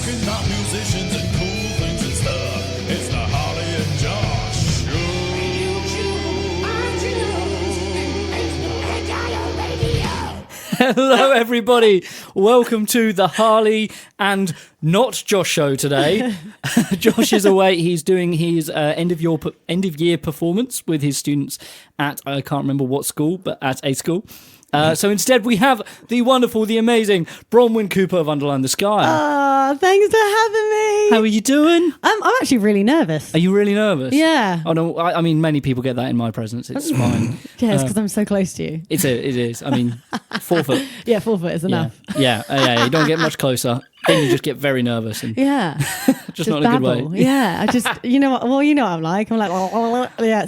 talking about musicians and cool things and stuff. It's the Harley and Josh Show. Hello, everybody. Welcome to the Harley and not Josh show today. Josh is away. He's doing his end of year performance with his students at, I can't remember what school, but at a school. So instead, we have the wonderful, the amazing Bronwyn Cooper of Underline The Sky. Thanks for having me. How are you doing? I'm actually really nervous. Are you really nervous? Yeah. Oh no, I mean, many people get that in my presence. It's fine. Yeah, it's because I'm so close to you. It is. I mean, 4 foot. Yeah, 4 foot is enough. Yeah. You don't get much closer. Then you just get very nervous and Yeah. just not in a good babble. way. Yeah, I just, you know what? Well, you know what I'm like. I'm like, yeah.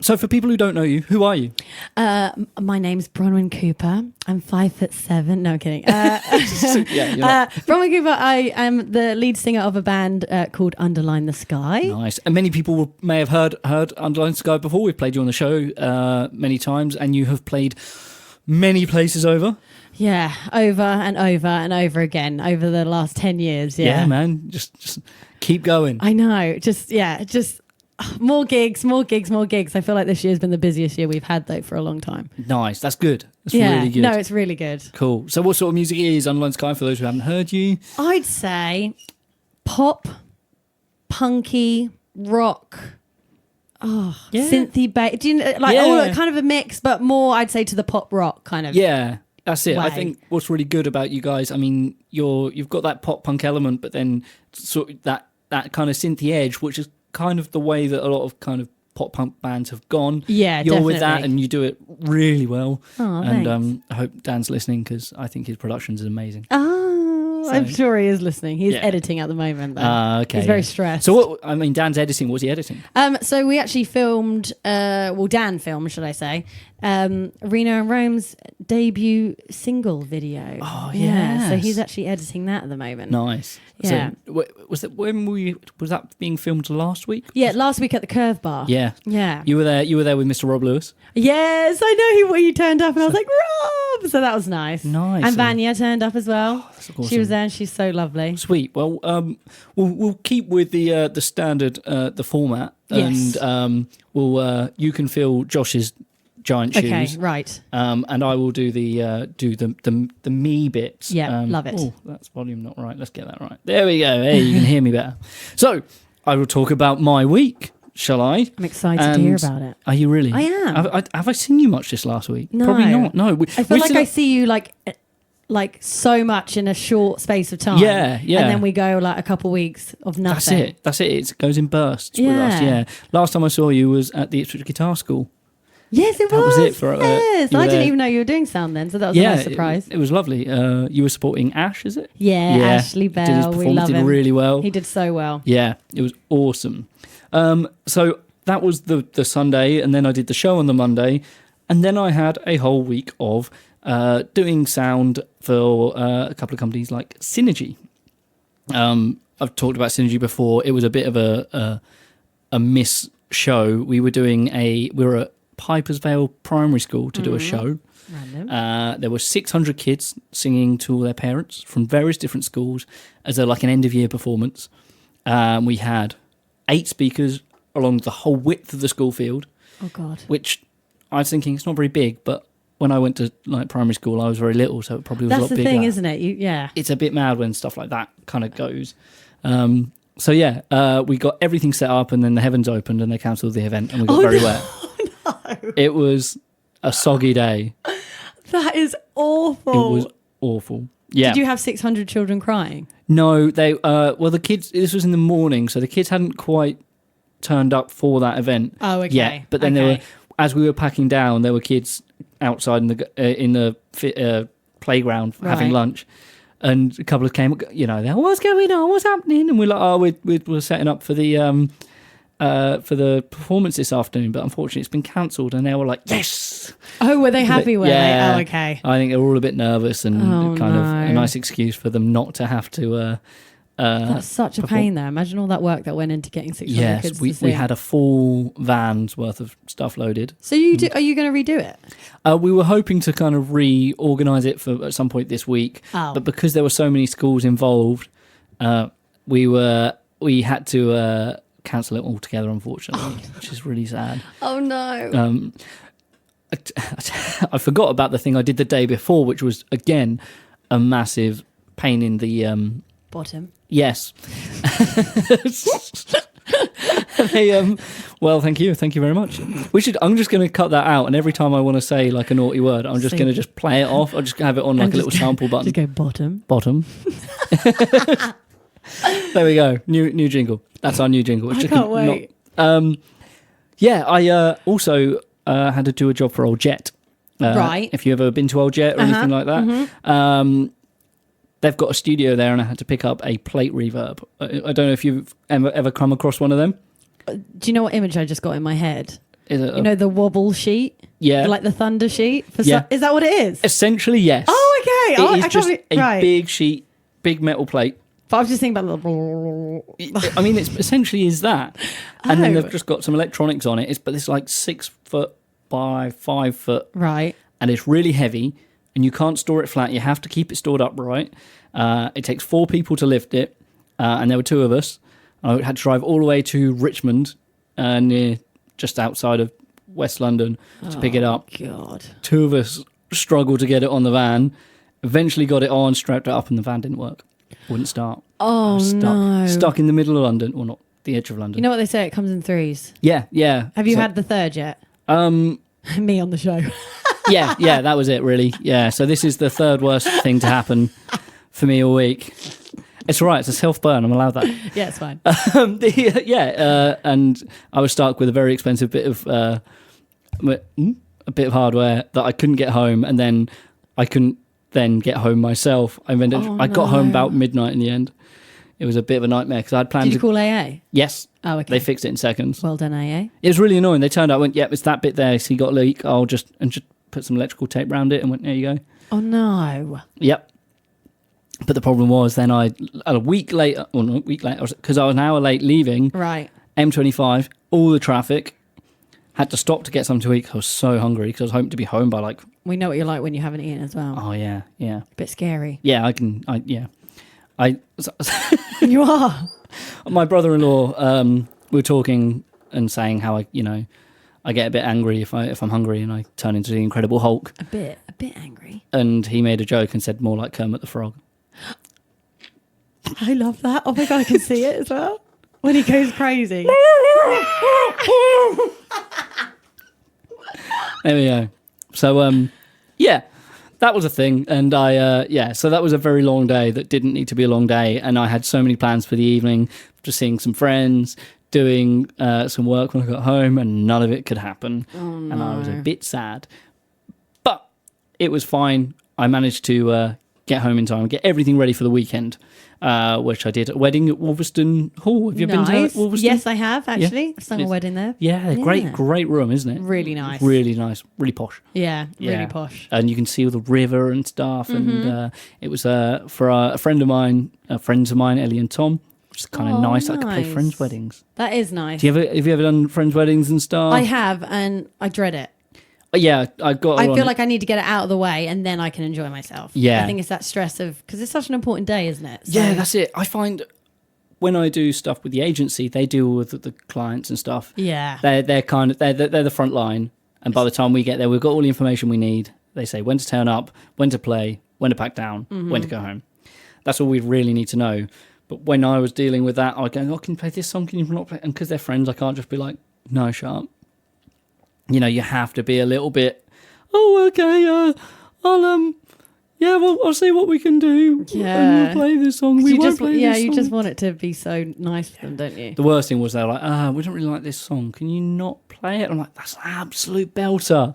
So for people who don't know you, who are you? My name's Bronwyn Cooper. I'm 5'7". No, I'm kidding. Yeah, you're not. Bronwyn Cooper. I am the lead singer of a band called Underline The Sky. Nice. And many people may have heard Underline The Sky before. We've played you on the show many times, and you have played many places over. Yeah, over and over and over again over the last 10 years. Yeah, man. Just keep going. I know. Just more gigs. I feel like this year's been the busiest year we've had, though, for a long time. Nice. That's good. That's really good. No, it's really good. Cool. So what sort of music is Underline The Sky for those who haven't heard you? I'd say pop, punky, rock, synthy bass. Do you know, all kind of a mix, but more, I'd say, to the pop rock kind of. Yeah. That's it. way. I think what's really good about you guys, I mean, you've got that pop punk element, but then sort of that kind of synthy edge, which is kind of the way that a lot of kind of pop punk bands have gone. Yeah, you're with definitely. that, and you do it really well. Oh, and thanks. I hope Dan's listening because I think his productions is amazing. I'm sure he is listening. He's Yeah. editing at the moment. Though. Okay, He's very stressed. So Dan's editing. What's he editing? So we actually filmed, Dan filmed, should I say, Reno and Rome's debut single video. Oh, So yes. he's actually editing that at the moment. Nice. Yeah. So, was that being filmed last week? Yeah, last week at the Curve Bar. Yeah. Yeah. You were there with Mr. Rob Lewis. Yes, I know he turned up and I was like, Rob! So that was nice. Nice. And Vanya turned up as well. That's awesome. She was there and she's so lovely. Sweet. Well, we'll keep with the standard the format, Yes. and you can fill Josh's giant shoes. Okay, right. And I will do the me bits. Yeah, love it. Oh, that's volume not right. Let's get that right. There we go. Hey, you can hear me better. So I will talk about my week. Shall I? I'm excited to hear about it. Are you really? I am. Have I seen you much this last week? No. Probably not. No. I feel like I see you like so much in a short space of time. Yeah. And then we go like a couple weeks of nothing. That's it. It goes in bursts with us. Yeah. Yeah. Last time I saw you was at the Ipswich Guitar School. Yes, it That was it for, yes, you were I didn't there. even know you were doing sound then, so that was a nice surprise. It was lovely. You were supporting Ash, is it? Yeah, Ashley Did his Bell, we performance, love did him. really well. He did so well. Yeah, it was awesome. So that was the Sunday, and then I did the show on the Monday, and then I had a whole week of doing sound for a couple of companies like Synergy. I've talked about Synergy before. It was a bit of a miss show. We were at Piper's Vale Primary School to do a show. Random. There were 600 kids singing to all their parents from various different schools as like an end of year performance. We had 8 speakers along the whole width of the school field. Oh God. Which I was thinking it's not very big, but when I went to like primary school, I was very little, so it probably was a lot bigger. That's the thing, isn't it? It's a bit mad when stuff like that kind of goes. So we got everything set up, and then the heavens opened, and they cancelled the event, and we got very wet. No. It was a soggy day. That is awful. It was awful. Yeah. Did you have 600 children crying? No, they. The kids. This was in the morning, so the kids hadn't quite turned up for that event. Oh, okay. Yeah, but then there were, as we were packing down, there were kids outside in the playground having lunch, and a couple of came. They're, what's going on? What's happening? And we're like, we're setting up for the performance this afternoon, but unfortunately it's been cancelled. And they were like, yes. Oh, were they happy? Were they? Oh, okay. I think they were all a bit nervous, and of a nice excuse for them not to have to. That's such a pain, though. Imagine all that work that went into getting 600 kids to sing. We had a full van's worth of stuff loaded. So are you going to redo it? We were hoping to kind of reorganise it at some point this week, but because there were so many schools involved, we had to cancel it altogether, unfortunately, which is really sad. Oh no. I forgot about the thing I did the day before, which was again a massive pain in the Bottom. yes. Well, thank you very much. I'm just going to cut that out, and every time I want to say like a naughty word, I'm just going to just play it off. I'll just have it on like a little sample button. Just go bottom. There we go. New jingle. That's our new jingle. I can't wait. I also had to do a job for Old Jet. Right. If you've ever been to Old Jet or anything like that. Mm-hmm. They've got a studio there, and I had to pick up a plate reverb. I don't know if you've ever come across one of them. Do you know what image I just got in my head? Is it You know the wobble sheet? Yeah. Like the thunder sheet? Yeah. Is that what it is? Essentially, yes. Oh, okay. It is just a big sheet, big metal plate. But I was just thinking about the... I mean, it essentially is that. And then Oh. they've just got some electronics on it. But it's like 6 foot by 5 foot. Right. And it's really heavy. And you can't store it flat. You have to keep it stored upright. It takes 4 people to lift it. And there were 2 of us. I had to drive all the way to Richmond, near just outside of West London, to pick it up. God. 2 of us struggled to get it on the van. Eventually got it on, strapped it up, and the van didn't work. Wouldn't start. Oh, no. Stuck in the middle of London. Well, not the edge of London. You know what they say? It comes in threes. Yeah. Have you had the third yet? Me on the show. yeah, that was it, really. Yeah, so this is the third worst thing to happen for me all week. It's all right. It's a self-burn. I'm allowed that. Yeah, it's fine. And I was stuck with a very expensive bit of hardware that I couldn't get home, and then I couldn't then get home myself. I got home about midnight in the end. It was a bit of a nightmare because I had planned. Did you call AA? Yes. Oh, okay. They fixed it in seconds. Well done, AA. It was really annoying. They turned out, went, yep, it's that bit there. So you got a leak. I'll just put some electrical tape around it, and went, there you go. Oh no. Yep. But the problem was then a week later, because I was an hour late leaving. Right. M25, all the traffic. Had to stop to get something to eat 'cause I was so hungry because I was hoping to be home by like... We know what you're like when you haven't eaten as well. Oh, yeah. A bit scary. Yeah, You are. My brother-in-law, we were talking and saying how I get a bit angry if I'm hungry and I turn into the Incredible Hulk. A bit angry. And he made a joke and said more like Kermit the Frog. I love that. Oh my God, I can see it as well. When he goes crazy. There we go. So, yeah, that was a thing. And so that was a very long day that didn't need to be a long day. And I had so many plans for the evening, just seeing some friends, doing some work when I got home, and none of it could happen. Oh, no. And I was a bit sad. But it was fine. I managed to get home in time, get everything ready for the weekend, which I did at a wedding at Wolverston Hall. Have you been to Wolverston? Yes, I have, actually. Yeah. I've sung a wedding there. Yeah, great room, isn't it? Really nice. Really nice, really posh. Yeah, really posh. And you can see all the river and stuff. Mm-hmm. And it was for a friends of mine, Ellie and Tom, which is kind of nice. I could play friends' weddings. That is nice. Have you ever done friends' weddings and stuff? I have, and I dread it. Yeah, I feel like I need to get it out of the way, and then I can enjoy myself. Yeah. I think it's that stress of, because it's such an important day, isn't it? So, yeah, that's it. I find when I do stuff with the agency, they deal with the clients and stuff. Yeah. They're the front line, and by the time we get there, we've got all the information we need. They say when to turn up, when to play, when to pack down, when to go home. That's all we really need to know. But when I was dealing with that, I go, "Oh, can you play this song? Can you not play?" And because they're friends, I can't just be like, "No, shut up." You have to be a little bit. Oh, okay. I'll see what we can do. Yeah. We'll play this song. We won't play this song. You just want it to be so nice for them, don't you? The worst thing was they're like, we don't really like this song. Can you not play it? I'm like, that's an absolute belter.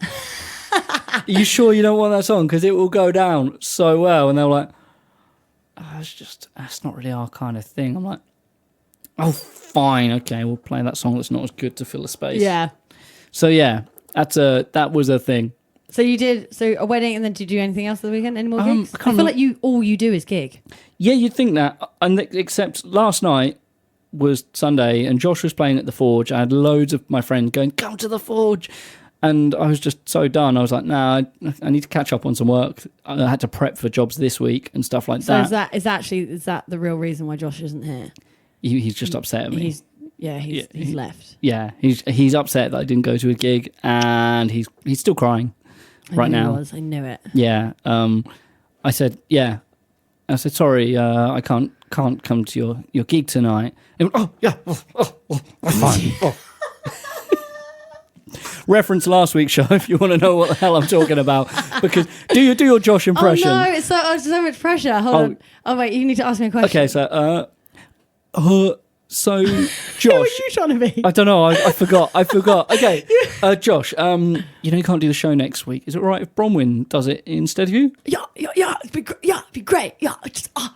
Are you sure you don't want that song? Because it will go down so well. And they're like, that's not really our kind of thing. I'm like, oh, fine. Okay, we'll play that song that's not as good to fill the space. Yeah. So, yeah, that was a thing. So you did a wedding, and then did you do anything else for the weekend? Any more gigs? I feel like all you do is gig. Yeah, you'd think that. Except last night was Sunday, and Josh was playing at the Forge. I had loads of my friends going, "Come to the Forge," And I was just so done. I was like, nah, I need to catch up on some work. I had to prep for jobs this week and stuff like that. So is that the real reason why Josh isn't here? He's just upset at me. He's left. Yeah, he's upset that I didn't go to a gig, and he's still crying right now. I knew it. Yeah. I said, sorry, I can't come to your gig tonight. And he went, fine. Reference last week's show if you want to know what the hell I'm talking about. Because do your Josh impression. Oh no, it's so much pressure. Hold on. Oh wait, you need to ask me a question. Okay, so so Josh, who are you trying to be? I don't know. I forgot. Okay, Josh. You can't do the show next week. Is it all right if Bronwyn does it instead of you? Yeah. It'd be great. Yeah. Just yeah.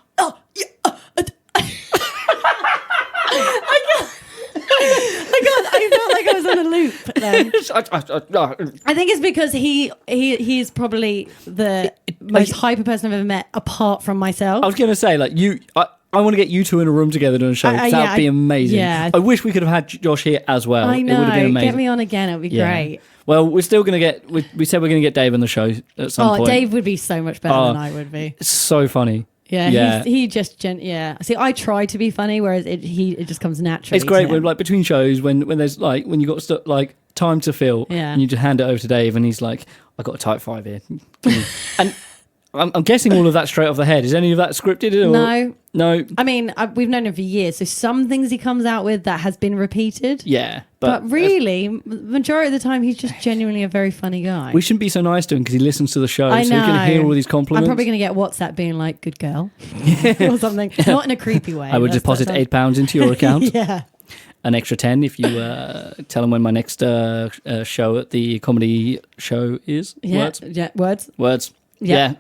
I felt like I was on a loop then. I think it's because he's probably the most hyper person I've ever met, apart from myself. I was going to say, like, I want to get you two in a room together doing a show. That'd be amazing. Yeah. I wish we could have had Josh here as well. I know. It would have been amazing. Get me on again. It would be great. Well, we're still going to get... We said we're going to get Dave on the show at some point. Dave would be so much better than I would be. It's so funny. Yeah. He just... See, I try to be funny, whereas it just comes naturally. It's great when, like, between shows, when there's, like, when you've got stuff, like, time to fill, and you just hand it over to Dave, and he's like, I got a type 5 here. And... I'm guessing all of that straight off the head. Is any of that scripted? Or? No. I mean, we've known him for years, so some things he comes out with that has been repeated. Yeah. But really, majority of the time, he's just genuinely a very funny guy. We shouldn't be so nice to him because he listens to the show, so he's going to hear all these compliments. I'm probably going to get WhatsApp being like, good girl, or something. Not in a creepy way. I would deposit £8 into your account. Yeah. An extra 10 if you tell him when my next show at the comedy show is. Yeah. Words. Yeah.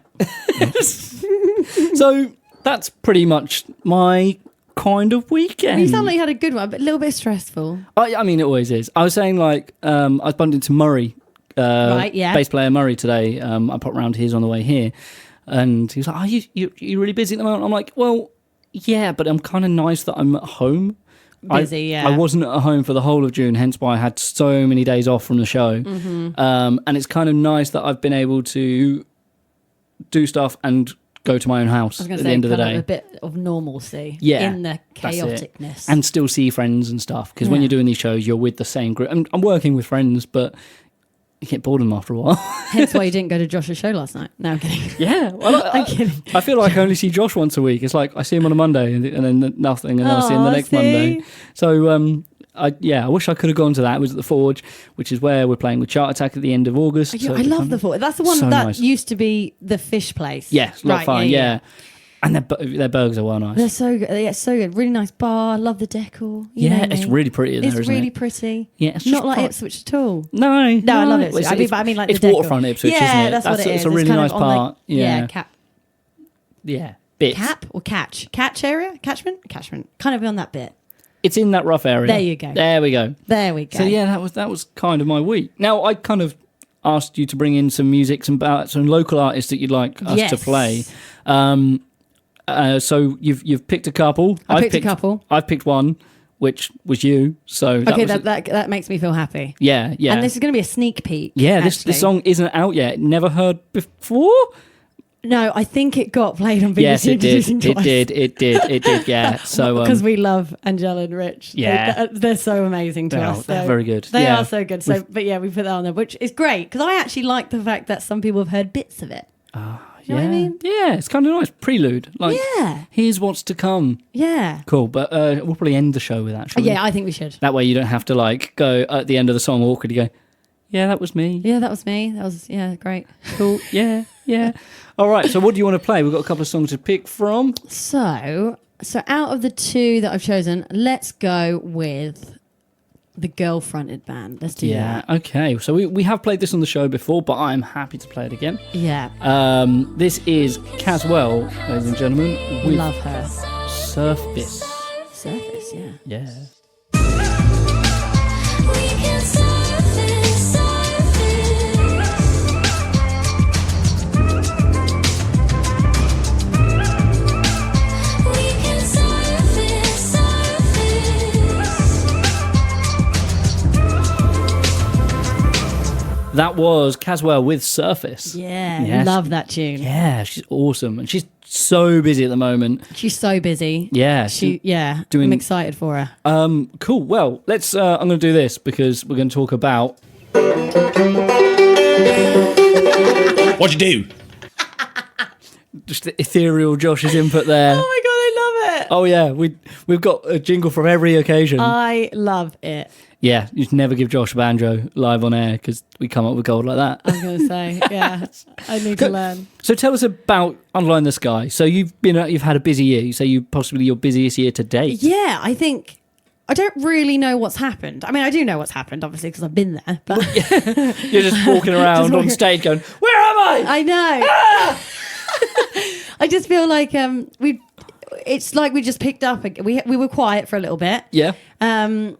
So that's pretty much my kind of weekend. You sound like you had a good one, but a little bit stressful. I mean, it always is. I was saying, like, I bumped into Murray, bass player Murray today. I popped round his on the way here, and he was like, "Are you really busy at the moment?" I'm like, "Well, yeah, but I'm kind of nice that I'm at home." Busy, I wasn't at home for the whole of June, hence why I had so many days off from the show. Mm-hmm. And it's kind of nice that I've been able to do stuff and go to my own house at the end of the day. A bit of normalcy in the chaoticness. And still see friends and stuff. Because when you're doing these shows, you're with the same group. I'm working with friends, but you get bored of them after a while. Hence why you didn't go to Josh's show last night. No, I'm kidding. Yeah. Well, I'm kidding. I feel like I only see Josh once a week. It's like I see him on a Monday and then nothing, and then I see him the next Monday. So, I wish I could have gone to that. It was at the Forge, which is where we're playing with Chart Attack at the end of August. I love the Forge. That's the one that used to be the fish place. Yes, a lot of fun. Yeah. And their burgers are well nice. They're so good. Yeah, so good. Really nice bar. Love the decor. It's really pretty in there, isn't it? It's really pretty. Yeah, it's not like Ipswich at all. No, I love Ipswich. I mean, like it's the decor. waterfront Ipswich, isn't it? Yeah, that's what it is. It's a really nice part. Cap. Yeah, bits. Cap or catch? Catch area? Catchment? Kind of on that bit. It's in that rough area. There you go. There we go. So yeah, that was kind of my week. Now I kind of asked you to bring in some music, some local artists that you'd like us to play. So you've picked a couple. I've picked a couple. I've picked one, which was you. So that makes me feel happy. Yeah. And this is going to be a sneak peek. Yeah, this song isn't out yet. Never heard before. No, I think it got played on BBC. Yes, it did. It did. Yeah. So because we love Angela and Rich. Yeah, they're so amazing to us. They're very good. They are so good. So, but yeah, we put that on there, which is great because I actually like the fact that some people have heard bits of it. You know what I mean? Yeah, it's kind of nice. Prelude. Like, here's what's to come. Yeah. Cool. But we'll probably end the show with that, shall we? Yeah, I think we should. That way you don't have to, like, go at the end of the song awkwardly go, yeah, that was me. Yeah, that was me. That was, great. Cool. Yeah. All right. So what do you want to play? We've got a couple of songs to pick from. So out of the two that I've chosen, let's go with the girl-fronted band. Let's do that. Yeah, okay. So we have played this on the show before, but I'm happy to play it again. Yeah. This is Caswell, ladies and gentlemen. With love her. Surface, yeah. Yeah. That was Caswell with Surface. Yeah, Yes. love that tune. Yeah, she's awesome. And she's so busy at the moment. She's so busy. Yeah. I'm excited for her. Cool. Well, let's. I'm going to do this because we're going to talk about. What'd you do? Just the ethereal Josh's input there. Oh my god, I love it. Oh yeah, we've got a jingle for every occasion. I love it. Yeah, you should never give Josh a banjo live on air because we come up with gold like that. I was going to say, yeah, I need to learn. So tell us about Underline The Sky. So you've had a busy year. You say possibly your busiest year to date. Yeah, I think I don't really know what's happened. I mean, I do know what's happened, obviously, because I've been there. But You're just walking around on stage going, "Where am I?" I know. Ah! I just feel like it's like we just picked up. We were quiet for a little bit. Yeah. And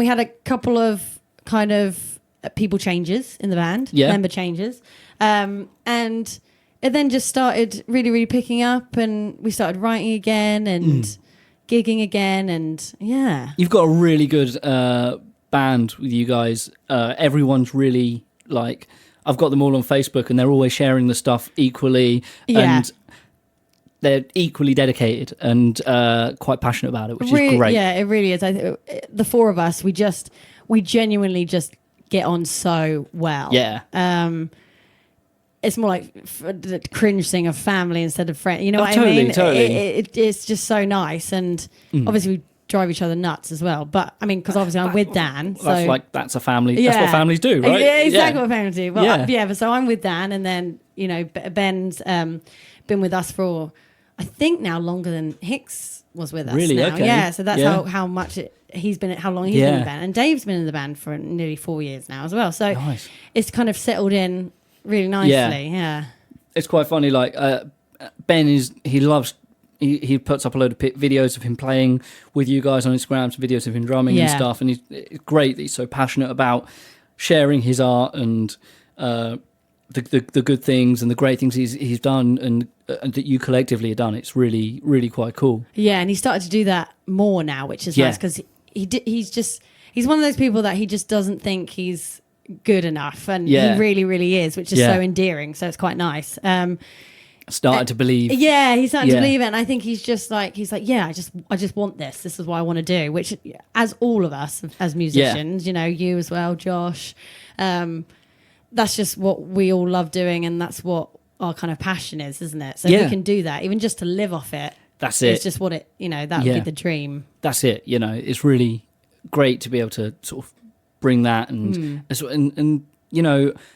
we had a couple of kind of people changes in the band, member changes. And it then just started really, really picking up, and we started writing again and gigging again. And yeah. You've got a really good band with you guys. Everyone's really like, I've got them all on Facebook and they're always sharing the stuff equally. Yeah. And they're equally dedicated and quite passionate about it, which is great. Yeah, it really is. The four of us, we genuinely just get on so well. Yeah. It's more like the cringe thing of family instead of friend. You know what totally, I mean? Totally. It's just so nice, and obviously we drive each other nuts as well. But I mean, because obviously I'm with Dan, so that's a family. That's what families do, right? Yeah, exactly what families do. Well, yeah. But so I'm with Dan, and then Ben's been with us for, I think now longer than Hicks was with us. Really? Now. Okay. Yeah, so that's how much he's been, how long he's been in the band, and Dave's been in the band for nearly 4 years now as well. So nice. It's kind of settled in really nicely. Yeah. It's quite funny. Like Ben he puts up a load of videos of him playing with you guys on Instagram, some videos of him drumming and stuff, and it's great that he's so passionate about sharing his art and the good things and the great things he's done and that you collectively have done. It's really, really quite cool. Yeah, and he started to do that more now, which is nice, because he's one of those people that he just doesn't think he's good enough, and he really, really is, which is so endearing. So it's quite nice. Started to believe. Yeah, he's starting to believe it, and I think he's like, yeah, I just want this. This is what I want to do. Which, as all of us as musicians, you as well, Josh. That's just what we all love doing, and that's what our kind of passion is, isn't it? So if we can do that, even just to live off it. That's it. It's just what it, that would be the dream. That's it. It's really great to be able to sort of bring that and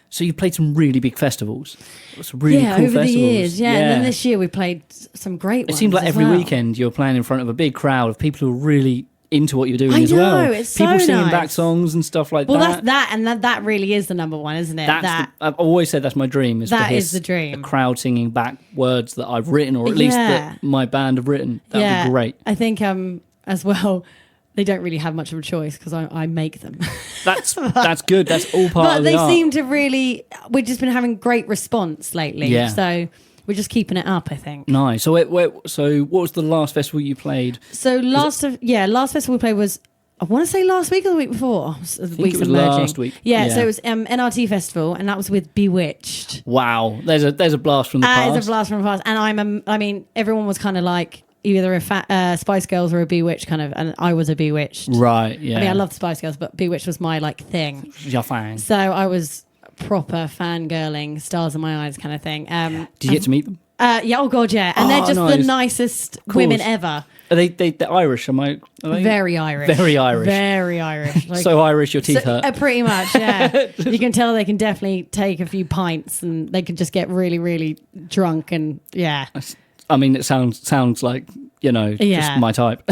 so you played some really big festivals. Some really cool over festivals. The years. Yeah. And then this year we played some great ones. It seemed like every weekend you were playing in front of a big crowd of people who were really into what you're doing as well. It's people so singing nice. back songs and stuff like well, that. Well, that's that, and that really is the number one, isn't it? I've always said that's my dream. That is the dream. A crowd singing back words that I've written, or at least that my band have written. That'd be great. I think as well, they don't really have much of a choice because I make them. That's good. That's all part of the art. But they seem to really. We've just been having great response lately. Yeah. So we're just keeping it up, I think. Nice. So what was the last festival you played? So last festival we played was, I want to say last week or the week before. I think it was last week. Yeah, so it was NRT Festival, and that was with Bewitched. Wow, there's a blast from the past. There's a blast from the past, and I mean, everyone was kind of like either a Spice Girls or a Bewitched kind of, and I was a Bewitched. Right. Yeah. I mean, I love the Spice Girls, but Bewitched was my like thing. Your fan. So I was proper fangirling, stars in my eyes kind of thing. Did you get to meet them? Yeah. Oh god, yeah. And they're just the nicest women ever. Are they're Irish? Are they? Very Irish. Very Irish. Very Irish. Like, so Irish your teeth hurt. Pretty much, yeah. You can tell they can definitely take a few pints, and they can just get really, really drunk, and yeah. I mean, it sounds like, just my type.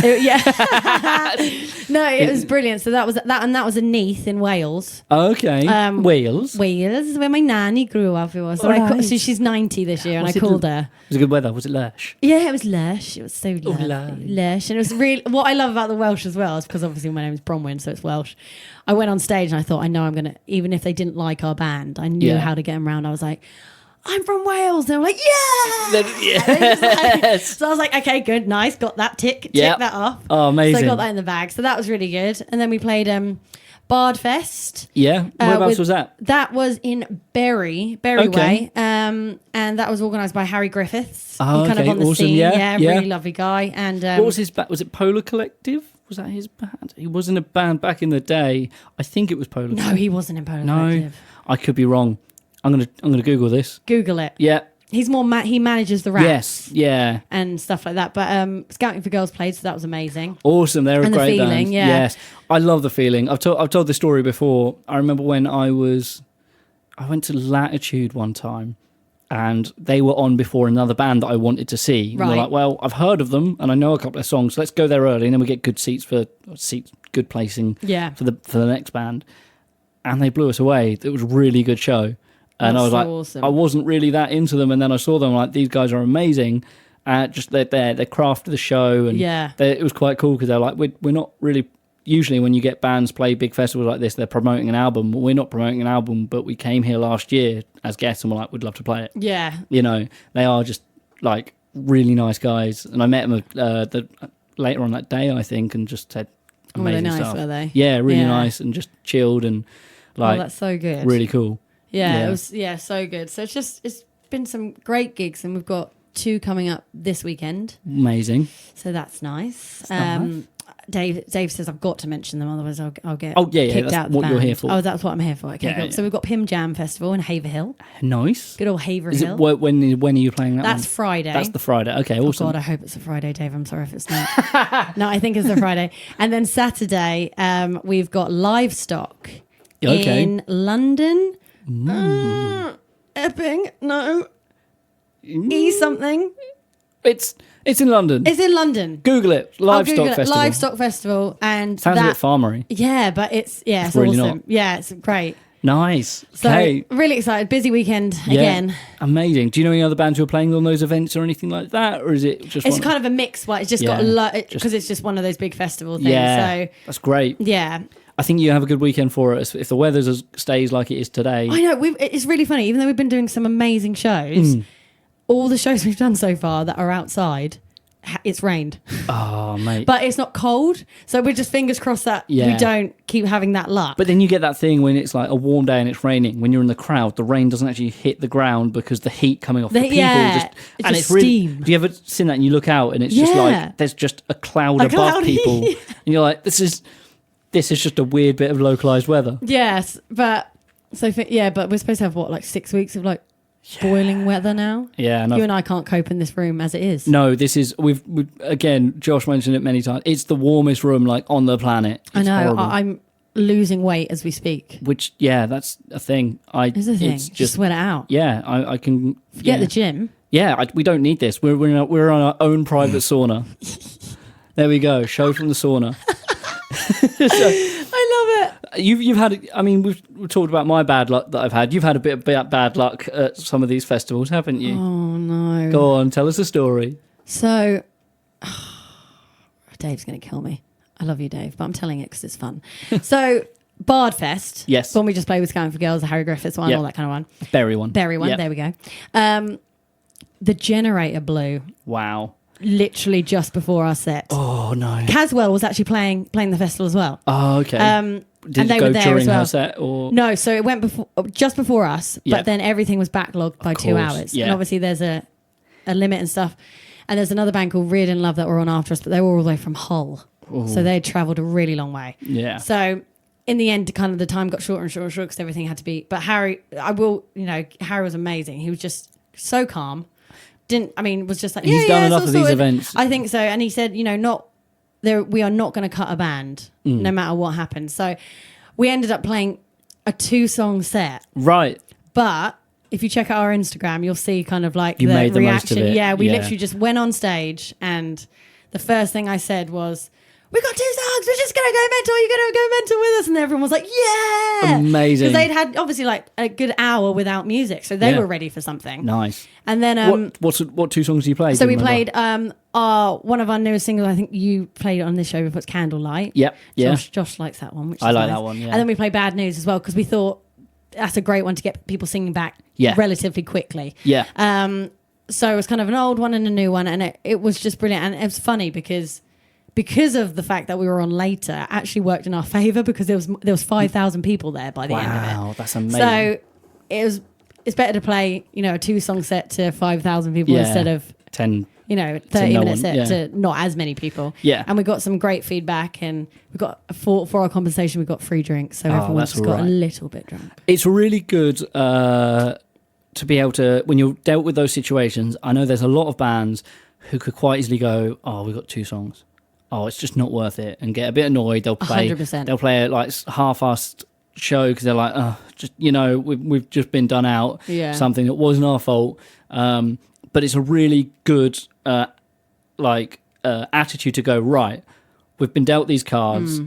No, it was brilliant. So that was that, and that was in Neath in Wales. Okay. Wales, where my nanny grew up. It was. So, so she's 90 this year, and I called her. Was it good weather? Was it lush? Yeah, it was lush. It was so lush, and it was really. What I love about the Welsh as well is because obviously my name is Bronwyn, so it's Welsh. I went on stage and I thought, I know I'm gonna. Even if they didn't like our band, I knew how to get them around. I was like, I'm from Wales. And they were like, yes. So I was like, okay, good, nice. Got that tick that off. Oh, amazing. So I got that in the bag. So that was really good. And then we played Bard Fest. Yeah. Whereabouts was that? That was in Berry Way. And that was organised by Harry Griffiths. Oh, He kind of okay, on the awesome, scene. yeah. Really lovely guy. And What was his band? Was it Polar Collective? Was that his band? He was in a band back in the day. I think it was Polar Collective. no, he wasn't in Polar No, Collective. I could be wrong. I'm gonna Google this. Google it. Yeah. He's more he manages the raps. Yes. Yeah. And stuff like that. But Scouting for Girls played, so that was amazing. Awesome. They're a And The great Feeling, band. yeah. Yes. I love The Feeling. I've told this story before. I remember when I went to Latitude one time, and they were on before another band that I wanted to see. And Right. we're like, well, I've heard of them and I know a couple of songs, so let's go there early, and then we get good good placing Yeah. for the next band. And they blew us away. It was a really good show. And That's I was so like, awesome. I wasn't really that into them, and then I saw them like, these guys are amazing. Just they crafted the show, and Yeah. it was quite cool because they're like, we're not really. Usually when you get bands play big festivals like this, they're promoting an album. Well, we're not promoting an album, but we came here last year as guests and we're like, we'd love to play it. Yeah. You know, they are just like really nice guys. And I met them later on that day, I think, and just said Were they amazing nice, stuff. were they? Yeah, really Yeah. nice and just chilled and like that's so good. really cool. Yeah, Yeah. it was so good. So it's been some great gigs, and we've got 2 coming up this weekend. Amazing. So that's nice. nice. Dave says I've got to mention them, otherwise I'll get Yeah, kicked that's out of the what you're band. here for. Oh, that's what I'm here for. Okay, Yeah, cool. yeah. So we've got Pim Jam Festival in Haverhill. Nice. Good old Haverhill. Is it when are you playing that? That's one? Friday. That's the Friday. Okay, Oh awesome. God, I hope it's a Friday, Dave. I'm sorry if it's not. No, I think it's a Friday. And then Saturday, we've got Livestock Okay. in London. Epping, no. E something. It's in London. It's in London. Google it. I'll Livestock Google it. Festival. Livestock Festival, and Sounds that, a bit farmery. Yeah, but it's really awesome. not. Yeah, it's great. Nice. So Okay. really excited. Busy weekend Yeah. again. Amazing. Do you know any other bands who are playing on those events or anything like that, or is it just? It's kind of a mix. It's just got a Yeah, lot because it's just one of those big festival things. Yeah, So that's great. yeah, I think you have a good weekend for it. If the weather stays like it is today. I know. It's really funny. Even though we've been doing some amazing shows, all the shows we've done so far that are outside, it's rained. Oh, mate. But it's not cold, so we're just fingers crossed that we Yeah. don't keep having that luck. But then you get that thing when it's like a warm day and it's raining. When you're in the crowd, the rain doesn't actually hit the ground because the heat coming off the people. Yeah, it's and just it's really. steam. Do you ever seen that and you look out and it's just Yeah. like there's just a cloud above cloud, people, yeah. and you're like, this is just a weird bit of localized weather. Yes, but but we're supposed to have 6 weeks of boiling weather now. Yeah, and You and I can't cope in this room as it is. no, this is we've again. Josh mentioned it many times. It's the warmest room on the planet. It's I know. horrible. I'm losing weight as we speak. Which that's a thing. It's a thing. It's Just sweat it out. yeah. I can Forget the gym. Yeah, we don't need this. We're on our own private sauna. There we go. Show from the sauna. I love it. You've had. I mean, we've talked about my bad luck that I've had. You've had a bit of bad luck at some of these festivals, haven't you? Oh no. Go on, tell us a story. So, Dave's going to kill me. I love you, Dave, but I'm telling it because it's fun. So, Bard Fest. Yes. The one we just played with Scouting for Girls, the Harry Griffiths one, Yep. all that kind of one. Berry one. Berry one. Yep. There we go. The generator blew Wow. literally just before our set. Oh no. Caswell was actually playing the festival as well. Oh okay. Did and it they go were there during as well. her set or? No, so it went just before us, Yeah. but then everything was backlogged by 2 course, hours. yeah. And obviously there's a limit and stuff. And there's another band called Reardon Love that were on after us, but they were all the way from Hull. Ooh. So they had travelled a really long way. Yeah. So in the end, kind of the time got shorter and shorter and shorter because everything had to be. But Harry, Harry was amazing. He was just so calm. Was just like, He's done it's enough all of these sorted. events. I think so. And he said, not there. We are not going to cut a band no matter what happens. So we ended up playing a 2-song set. Right. But if you check out our Instagram, you'll see kind of You the made the most of reaction. it. Yeah, we Yeah. literally just went on stage and the first thing I said was, we got 2 songs, we're just going to go mental, you're going to go mental with us. And everyone was like, yeah. Amazing. Because they'd had obviously a good hour without music. So they Yeah. were ready for something. Nice. And then... What 2 songs do you play? so Do you we remember? played one of our newest singles. I think you played it on this show before. It's Candlelight. Yep. Yeah. Josh likes that one. Which I is like nice. that one, yeah. And then we play Bad News as well because we thought that's a great one to get people singing back Yeah. relatively quickly. Yeah. So it was kind of an old one and a new one, and it was just brilliant. And it was funny because because of the fact that we were on later, actually worked in our favour because there was 5,000 people there by the end of it. Wow, that's amazing. So it's better to play, a 2-song set to 5,000 people instead of 10. 30 minutes set yeah. to not as many people. Yeah. And we got some great feedback, and we got for our compensation, we got free drinks. So everyone just got a little bit drunk. It's really good to be able to, when you're dealt with those situations, I know there's a lot of bands who could quite easily go, we've got 2 songs. It's just not worth it, and get a bit annoyed. They'll play 100%. They'll play a half-assed show because they're like, we've just been done out. Yeah. Something that wasn't our fault. But it's a really good attitude to go, right, we've been dealt these cards.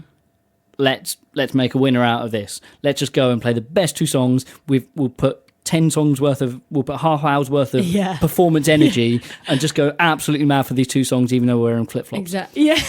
Let's make a winner out of this. Let's just go and play the best 2 songs. We'll put 10 songs worth of, we'll put half hours worth of performance energy and just go absolutely mad for these 2 songs, even though we're in flip-flops. Exactly. Yeah.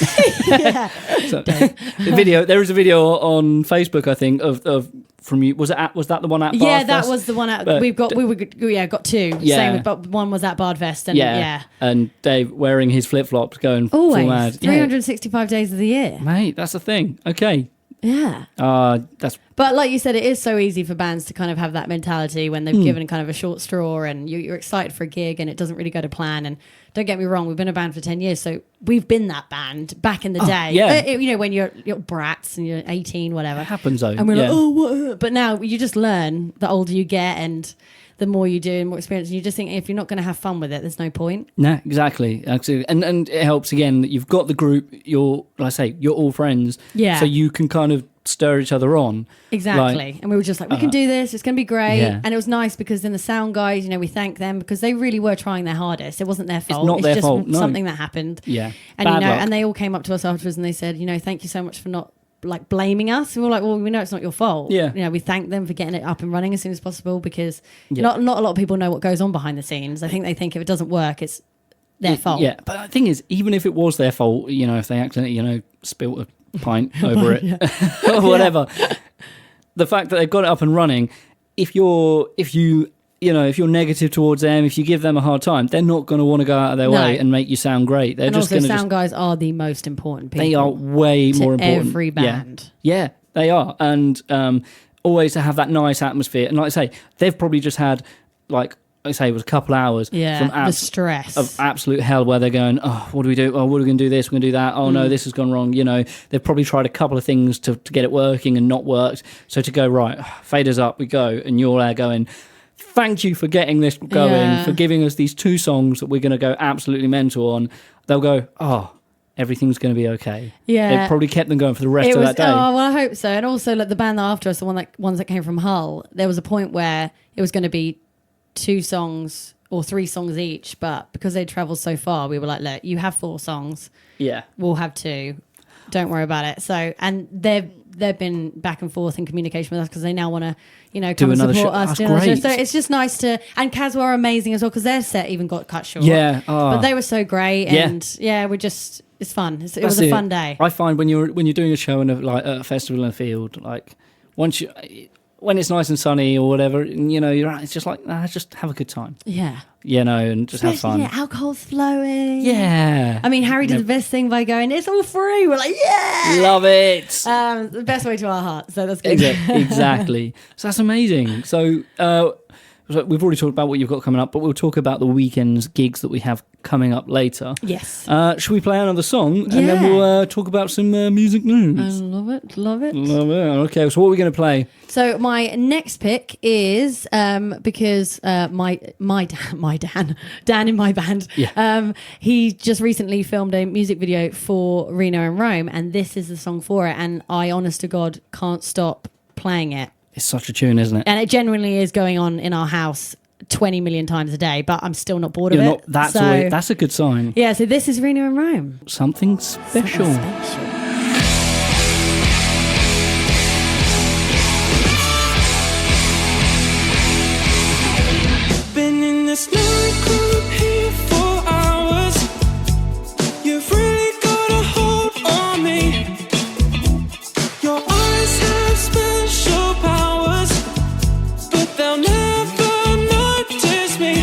Yeah. So, there is a video on Facebook, I think, of from you. Was that the one at Bardfest? Yeah, that was the one at, we got 2. Yeah. Same, but one was at Bardfest, and yeah. And Dave wearing his flip-flops going always full mad. 365 days of the year. Mate, that's the thing. Okay. Yeah. But like you said, it is so easy for bands to kind of have that mentality when they've given kind of a short straw, and you're excited for a gig and it doesn't really go to plan. And don't get me wrong, we've been a band for 10 years, so we've been that band back in the day. Yeah. When you're brats and you're 18, whatever. It happens though. And we're like, what? But now you just learn the older you get and the more you do and more experience. And you just think, if you're not going to have fun with it, there's no point. No, exactly. And it helps again that you've got the group, you're all friends. Yeah. So you can kind of stir each other on. Exactly. And we were just like, we can do this. It's going to be great. Yeah. And it was nice because then the sound guys, we thank them because they really were trying their hardest. It wasn't their fault. It's not their just fault. No. something that happened. Yeah. And Bad luck. and they all came up to us afterwards and they said, thank you so much for not blaming us. And we were like, well, we know it's not your fault. Yeah. We thank them for getting it up and running as soon as possible because not a lot of people know what goes on behind the scenes. I think they think if it doesn't work, it's their fault. Yeah. But the thing is, even if it was their fault, if they accidentally, spilt a pint over it or whatever, the fact that they've got it up and running, if you're negative towards them, if you give them a hard time, they're not going to want to go out of their way and make you sound great. They're just going to. Sound guys are the most important people. They are way more important. Every band. Yeah, they are, and always to have that nice atmosphere. And like I say, they've probably just had it was a couple hours from the stress of absolute hell where they're going, what do we do? What are we going to do this? We're going to do that. Oh no, this has gone wrong. They've probably tried a couple of things to get it working and not worked. So to go, right, faders up, we go, and you're there going, thank you for getting this going, for giving us these 2 songs that we're going to go absolutely mental on. They'll go, everything's going to be okay. Yeah. It probably kept them going for the rest of that day. Oh, well, I hope so. And also, the band after us, ones that came from Hull, there was a point where it was going to be 2 songs or 3 songs each, but because they travelled so far, we were like, look, you have 4 songs. Yeah. We'll have 2. Don't worry about it. So, and they've been back and forth in communication with us because they now want to, come and support us. That's great. So it's just nice to, and Caswell are amazing as well because their set even got cut short. Yeah. But they were so great, and it's fun. It was a fun day. I find when you're doing a show in a festival in a field, when it's nice and sunny or whatever, it's just just have a good time. Yeah. And just have fun. Yeah, alcohol's flowing. Yeah. I mean, Harry did the best thing by going, it's all free. We're like, yeah. Love it. The best way to our heart. So that's good. Exactly. So that's amazing. So we've already talked about what you've got coming up, but we'll talk about the weekend's gigs that we have coming up later. Yes. Should we play another song and then we'll talk about some music news? I love it. Love it. Love it. Okay, so what are we going to play? So my next pick is because my Dan in my band, he just recently filmed a music video for Reno and Rome, and this is the song for it, and I, honest to God, can't stop playing it. It's such a tune, isn't it? And it genuinely is going on in our house 20 million times a day, but I'm still not bored of it. That's a good sign. Yeah, so this is Reno and Rome. Something special. Been in this nightclub here for hours. You've really got a hold on me. Your eyes have special powers, but they'll never notice me.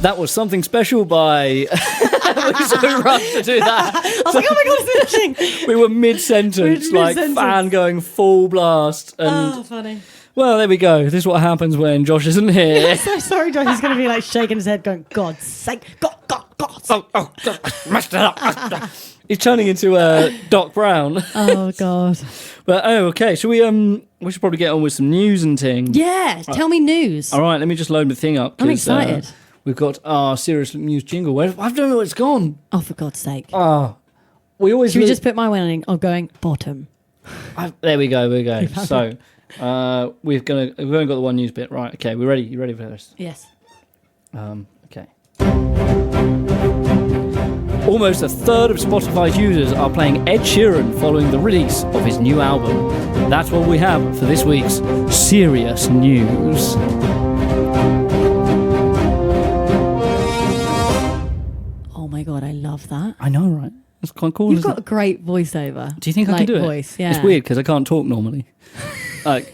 That was Something Special by... we were so rushed to do that. I was like, oh my God, it's finishing. We were mid-sentence, like fan going full blast. And, Oh, funny. well, there we go. This is what happens when Josh isn't here. So sorry, Josh. He's going to be like shaking his head going, God's sake, God. Oh, messed it up. He's turning into Doc Brown. Oh, God. But, okay. So we should probably get on with some news and things. Yeah, tell me news. All right, let me just load the thing up. I'm excited. We've got our serious news jingle. I don't know where it's gone. Oh, for God's sake. We always... Should we just put my one on going bottom? There we go. So, we've only got the one news bit. Right, okay, we're ready. You ready for this? Yes. Okay. Almost a third of Spotify's users are playing Ed Sheeran following the release of his new album. That's what we have for this week's Serious News. Oh my God, I love that. I know, right? It's quite cool. You've got a great voiceover. Do you think I can do voice, it? Yeah. It's weird because I can't talk normally. Like,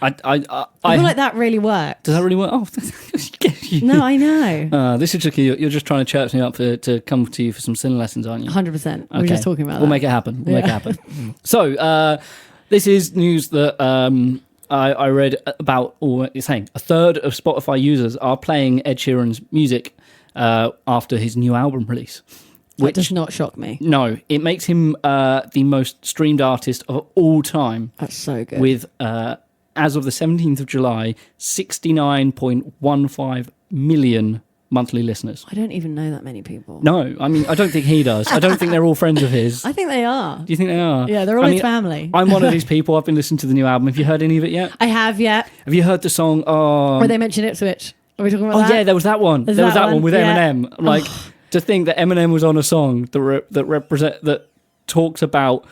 I feel like that really works. Does that really work? Oh, No, I know. this is just you're just trying to chirp me up to come to you for some singing lessons, aren't you? 100%. We were just talking about that. We'll make it happen. We'll make it happen. So, this is news that I read about, or it's saying a third of Spotify users are playing Ed Sheeran's music after his new album release. Which does not shock me. No, it makes him the most streamed artist of all time. That's so good. With, as of the 17th of July, 69.15 million monthly listeners. I don't even know that many people. No, I mean, I don't think he does. I don't think they're all friends of his. I think they are. Do you think they are? Yeah, they're all his family. I'm one of these people. I've been listening to the new album. Have you heard any of it yet? I have, yeah. Have you heard the song? Where they mentioned Ipswich. Are we talking about that? Oh, yeah, there was that one. There was that one with yeah. Eminem. Like, to think that Eminem was on a song that talks about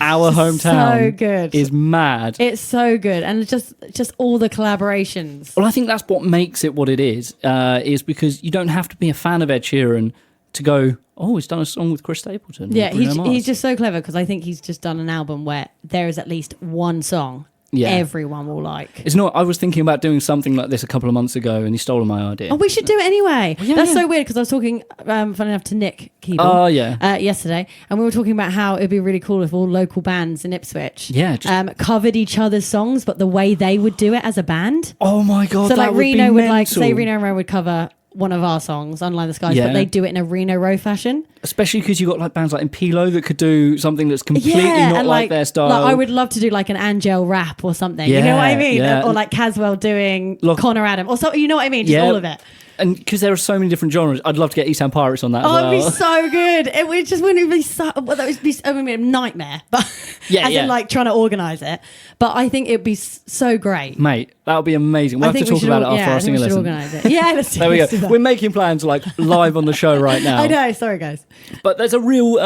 our hometown so good. is mad. It's so good. And just all the collaborations. Well, I think that's what makes it what it is because you don't have to be a fan of Ed Sheeran to go, oh, he's done a song with Chris Stapleton. Yeah, he's just so clever because I think he's just done an album where there is at least one song everyone will like. It's not. I was thinking about doing something like this a couple of months ago, and he stole my idea. Oh, we should do it anyway. Well, That's so weird because I was talking, funny enough, to Nick Keeble. Oh, yeah. Yesterday, and we were talking about how it'd be really cool if all local bands in Ipswich, just covered each other's songs, but the way they would do it as a band. Oh my God! So that like would Reno be would mental. say Reno and Reno would cover one of our songs, Underline The Sky, but they do it in a Reno Row fashion. Especially because you got like bands like Impilo that could do something that's completely not like their style. Like I would love to do like an Angel rap or something. Yeah, you know what I mean? yeah. Or like Caswell doing Connor Adam or so. You know what I mean? Just all of it. And because there are so many different genres, I'd love to get East End Pirates on that as well. It'd be so good. It would just wouldn't be so. Well, that would be a nightmare. But in like trying to organise it. But I think it'd be so great, mate. That would be amazing. We'll have to talk about it after our singing lesson. Organise it. Yeah, let's do there we let's go. do that. We're making plans like live on the show right now. I know. Sorry, guys. But there's a real.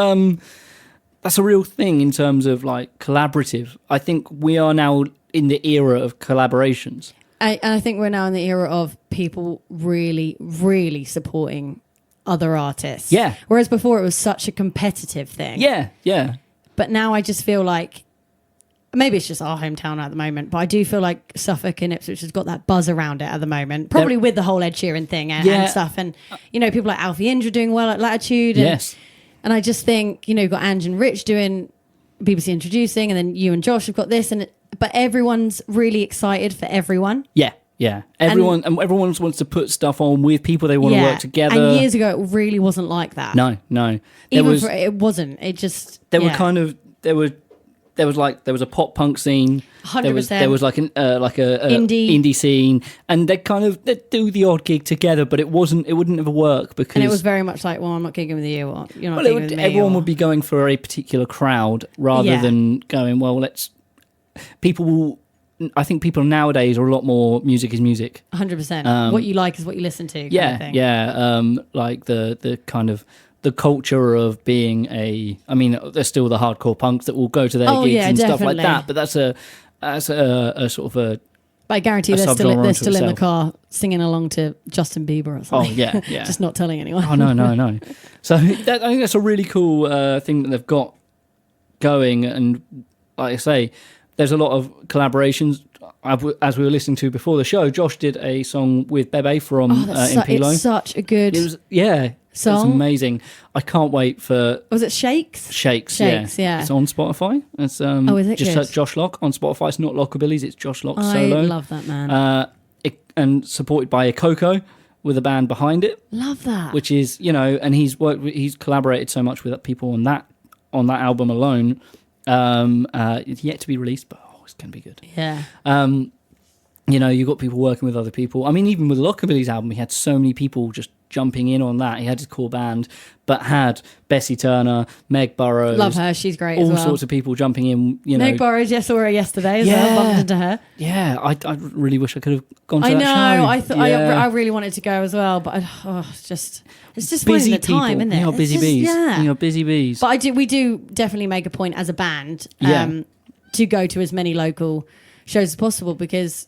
That's a real thing in terms of like collaborative. I think we are now in the era of collaborations. And I think we're now in the era of people really, really supporting other artists. Yeah. Whereas before it was such a competitive thing. Yeah, yeah. But now I just feel like, maybe it's just our hometown at the moment, but I do feel like Suffolk and Ipswich has got that buzz around it at the moment. Probably with the whole Ed Sheeran thing and stuff. And, you know, people like Alfie Indra doing well at Latitude. And, and I just think, you know, you've got Ange and Rich doing BBC Introducing, and then you and Josh have got this, but everyone's really excited for everyone. Yeah, yeah. Everyone wants to put stuff on with people they want to work together. And years ago, it really wasn't like that. No. It wasn't. It just there was a pop punk scene. 100%. There was like an indie scene, and they'd do the odd gig together, but it wouldn't ever work because. And it was very much like, well, I'm not gigging with you, or you're not gigging with me. Everyone would be going for a particular crowd rather than going, well, I think people nowadays are a lot more music is music. 100%. What you like is what you listen to. Like the kind of the culture of being there's still the hardcore punks that will go to their gigs and stuff like that. But that's a sort of a. But I guarantee they're still in the car singing along to Justin Bieber or something. Oh yeah. Just not telling anyone. Oh no. So I think that's a really cool thing that they've got going, and like I say, there's a lot of collaborations. as we were listening to before the show, Josh did a song with Bebe from in Pilo. It's such a good It's song. amazing. I can't wait for Was it Shakes? Shakes. Shakes, yeah. It's on Spotify. It's is it just good? search Josh Lock on Spotify. It's not Lockabilly's. It's Josh Lock I solo. love that, man. And supported by Coco with a band behind it, Love that. which is and he's collaborated so much with people on that album alone. It's yet to be released, but it's going to be good. Yeah. You've got people working with other people. I mean, even with Lockabilly's album, he had so many people just jumping in on that. He had his core band, but had Bessie Turner, Meg Burrows. Love her. She's great as all well. sorts of people jumping in. Meg Burrows, I saw her yesterday as well. Bumped into her. Yeah, I really wish I could have gone to I that show. know. I really wanted to go as well, but it's just busy finding the people. time, isn't it? They are It's busy just- bees. Yeah. They are busy bees. But we do definitely make a point as a band to go to as many local shows as possible because,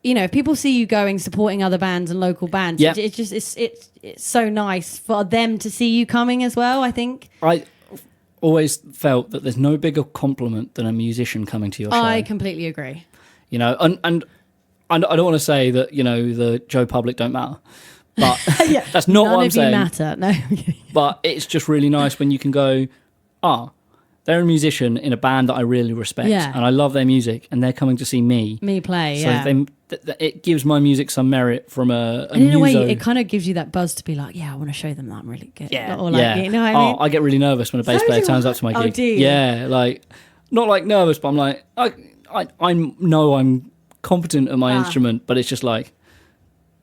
if people see you going, supporting other bands and local bands, it's so nice for them to see you coming as well, I think. I always felt that there's no bigger compliment than a musician coming to your show. I completely agree. And I don't want to say that, the Joe Public don't matter. But that's not what I'm saying. None of you matter. No. But it's just really nice when you can go, they're a musician in a band that I really respect. Yeah. And I love their music. And they're coming to see me. Me play, So yeah. it gives my music some merit from a And in a way, muso. it kind of gives you that buzz to be like, I want to show them that I'm really good. Yeah, Or like, yeah. you know what I mean? I get really nervous when a bass So player do turns I. up to my Oh, gig. do you? Yeah, like not like nervous, but I'm like I know I'm competent at my instrument, but it's just like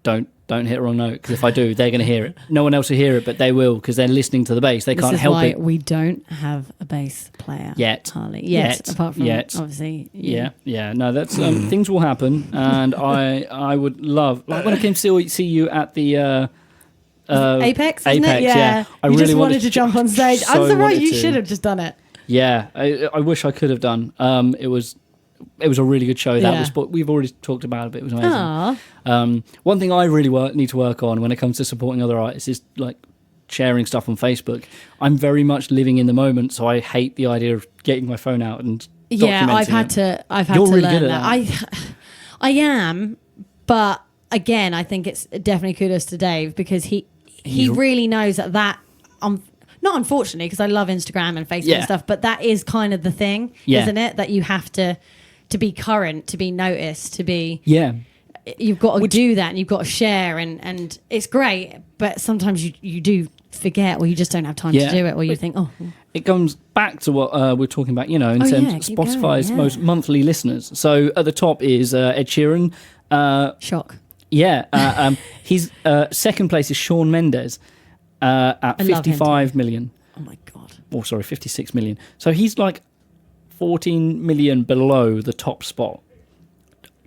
don't hit a wrong note because if I do, they're going to hear it. No one else will hear it, but they will because they're listening to the bass. They This can't is help why it we don't have a bass player yet. Harley. Yet. Apart from Yet. obviously you. Yeah. No, that's things will happen, and I would love like when I came to see you at the. Apex, isn't Apex, it? Yeah. I You really just wanted to jump on stage. so I'm surprised wanted you to. should have just done it. Yeah, I wish I could have done. It was a really good show. That Yeah. was, but we've already talked about it. But it was amazing. Aw. One thing I really need to work on when it comes to supporting other artists is like sharing stuff on Facebook. I'm very much living in the moment, so I hate the idea of getting my phone out and Yeah, I've documenting had it. to. I've had You're to really learn good at that. I am, but again, I think it's definitely kudos to Dave because he really knows that. Not unfortunately, because I love Instagram and Facebook and stuff, but that is kind of the thing, isn't it? That you have to be current, to be noticed, to be. Yeah. You've got to do that, and you've got to share, and it's great. But sometimes you do forget, or you just don't have time to do it, or you think, It comes back to what we're talking about, in terms of keep Spotify's going, most monthly listeners. So at the top is Ed Sheeran. shock. Yeah, he's second place is Shawn Mendes at love him 55 million. Oh my god. Oh, sorry, 56 million. So he's like 14 million below the top spot.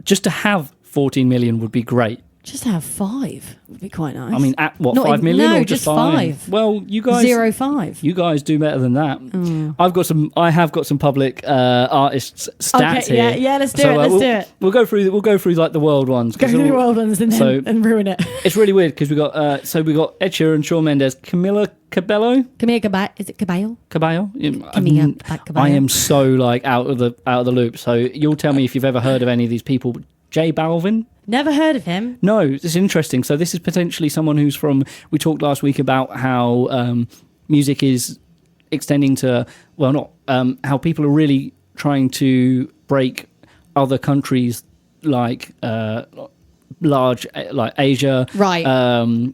Just to have 14 million would be great. Just to have 5 would be quite nice. I mean, at what, Not 5 even- million no, or just 5? Well, you guys 0.5. You guys do better than that. I have got some public artists stats Okay, here. yeah, let's do it. Let's do it. We'll go through like the world ones. Go through the world ones and then so- and ruin it. It's really weird because we got Ed Sheeran, Shawn Mendes, Camila Cabello. Camilla Cabello. Is it Cabello? Cabello. Camila Cabello. I am so like out of the loop. So you'll tell me if you've ever heard of any of these people. J Balvin. Never heard of him. No, this is interesting. So this is potentially someone who's from. We talked last week about how music is extending to how people are really trying to break other countries like large like Asia, Right.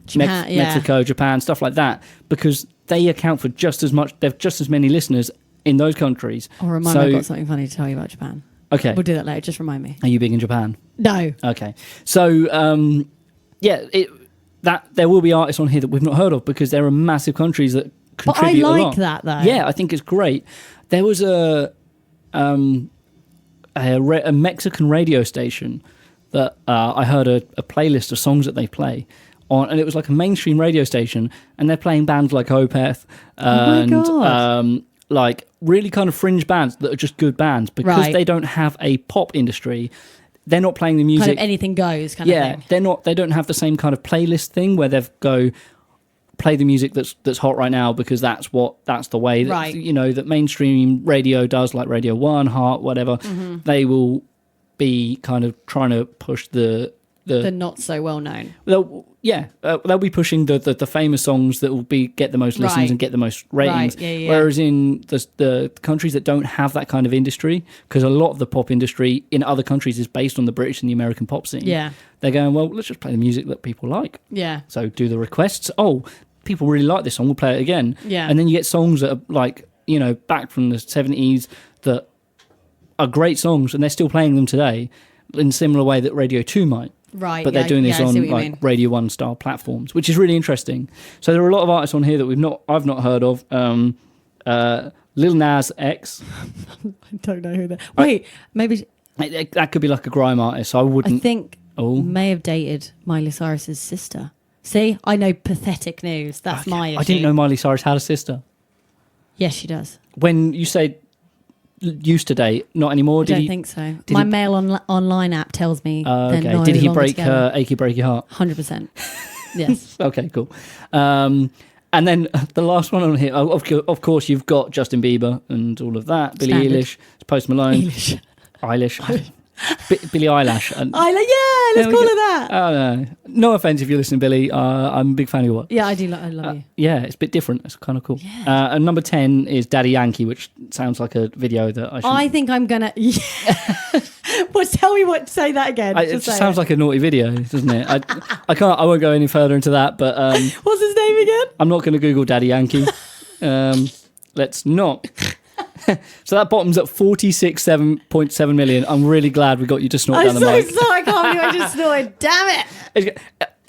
Japan, yeah. Mexico, Japan, stuff like that, because they account for just as much. They've just as many listeners in those countries. Or remind me, I've got something funny to tell you about Japan. Okay, We'll do that later. Just remind me. are you big in Japan? No. Okay, so that there will be artists on here that we've not heard of because there are massive countries that But I contribute a lot. like that though. Yeah, I think it's great. There was a Mexican radio station that I heard a playlist of songs that they play on, and it was like a mainstream radio station, and they're playing bands like Opeth and God. like really kind of fringe bands that are just good bands because Right. they don't have a pop industry. They're not playing the music. Kind of anything goes kind of thing. They don't have the same kind of playlist thing where they've go play the music that's hot right now because that's the way that, Right. that mainstream radio does, like Radio 1, Heart, whatever. Mm-hmm. They will be kind of trying to push the not so well known. They'll be pushing the famous songs that will get the most listens Right. and get the most ratings. Right, yeah. Whereas in the countries that don't have that kind of industry, because a lot of the pop industry in other countries is based on the British and the American pop scene. Yeah. They're going, well, let's just play the music that people like. Yeah. So do the requests. Oh, people really like this song. We'll play it again. Yeah. And then you get songs that are like, back from the 70s that are great songs and they're still playing them today in a similar way that Radio 2 might. Right. But they're doing this I see on what you like mean. Radio 1 style platforms, which is really interesting. So there are a lot of artists on here that I've not heard of. Lil Nas X. I don't know who that. Wait, maybe That could be like a grime artist. So I I wouldn't. think Oh. may have dated Miley Cyrus's sister. See, I know pathetic news. That's my issue. I didn't know Miley Cyrus had a sister. Yes, she does. When you say used to date, not anymore. I don't think so. My mail online app tells me. They're no Did he longer break together. her achy breaky heart? 100%. Yes. Okay, cool. And then the last one on here, of course, you've got Justin Bieber and all of that. Billie Standard. Eilish, Post Malone, Eilish, Billie Eilish. And, Let's call her that. no offense if you're listening, Billie. I'm a big fan of your work. Yeah, I do. I love you. Yeah, it's a bit different. It's kind of cool. Yeah. And number 10 is Daddy Yankee, which sounds like a video that I should. I think I'm gonna. Well, tell me what. Say that again. It just sounds like a naughty video, doesn't it? I can't. I won't go any further into that. But What's his name again? I'm not going to Google Daddy Yankee. Let's not. So that bottoms at 46.7 million. I'm really glad we got you to snort I'm down the so mic. sorry. I can't believe I just snorted. Damn it!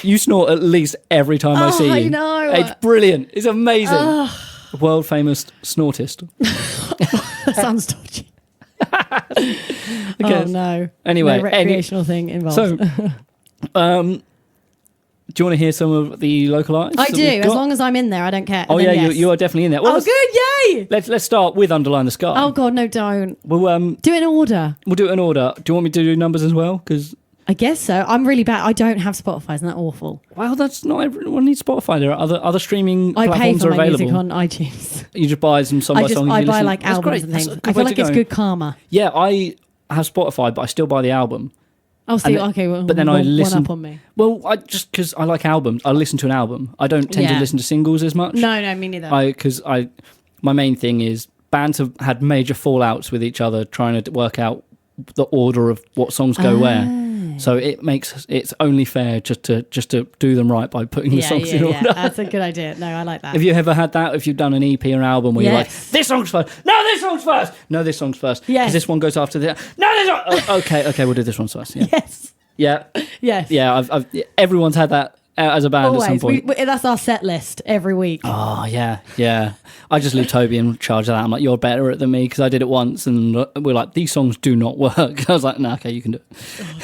You snort at least every time I see you. I know. It's brilliant. It's amazing. World famous snortist. That sounds dodgy. Okay. Oh no. Anyway, no recreational thing involved. So, do you want to hear some of the local artists? I that do. we've As got? long as I'm in there, I don't care. Oh And yeah, then yes. you are definitely in there. Well, Oh good, yay! let's start with Underline the Sky. Oh god, no, don't. We'll Do it in order. we'll do it in order. Do you want me to do numbers as well? Because I guess so. I'm really bad. I don't have Spotify. Isn't that awful? that's not everyone needs Spotify. There are other streaming I pay platforms for are my available. music on iTunes. You just buy some song by song. I and you buy listen. like That's albums great. and That's things. a good I feel way like to it's go. good karma. Yeah, I have Spotify, but I still buy the album. Oh, see, And okay, well, but then I listen. one up on me. Well, I just because I like albums, I listen to an album. I don't tend to Yeah. listen to singles as much. No, me neither. My main thing is bands have had major fallouts with each other trying to work out the order of what songs go where. So it's only fair just to do them right by putting the songs in order. That's a good idea. No, I like that. Have you ever had that? If you've done an EP or an album where you're like, Yes. this song's first, no, this song's first, no, this song's first, because Yes. this one goes after the no, this one. Oh, okay, we'll do this one first. Yeah, Yes. yeah, Yes. yeah. Everyone's had that as a band at some Always. point. That's our set list every week. Oh yeah. I just leave Toby in charge of that. I'm like, you're better at than me because I did it once, and we're like, these songs do not work. I was like, nah, okay, you can do it.